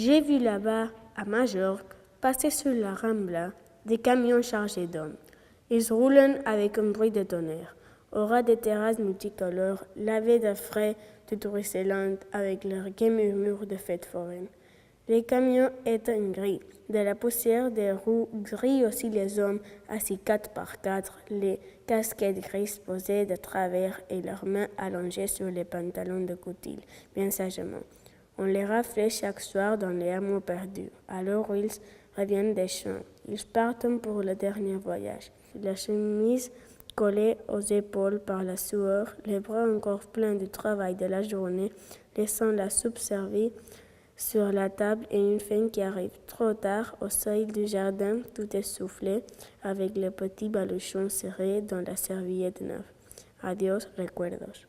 J'ai vu là-bas, à Majorque, passer sur la Rambla des camions chargés d'hommes. Ils roulent avec un bruit de tonnerre. Au ras des terrasses multicolores, lavées de frais de Tourisseland avec leur gai murmure de fêtes foraines. Les camions étaient gris. De la poussière des roues grillent aussi les hommes assis 4 par 4, les casquettes grises posées de travers et leurs mains allongées sur les pantalons de coutil, bien sagement. On les raflait chaque soir dans les hameaux perdus. Alors ils reviennent des champs. Ils partent pour le dernier voyage. La chemise collée aux épaules par la sueur, les bras encore pleins du travail de la journée, laissant la soupe servie sur la table et une faim qui arrive trop tard au seuil du jardin, tout essoufflé, avec le petit baluchon serré dans la serviette neuve. Adiós, recuerdos.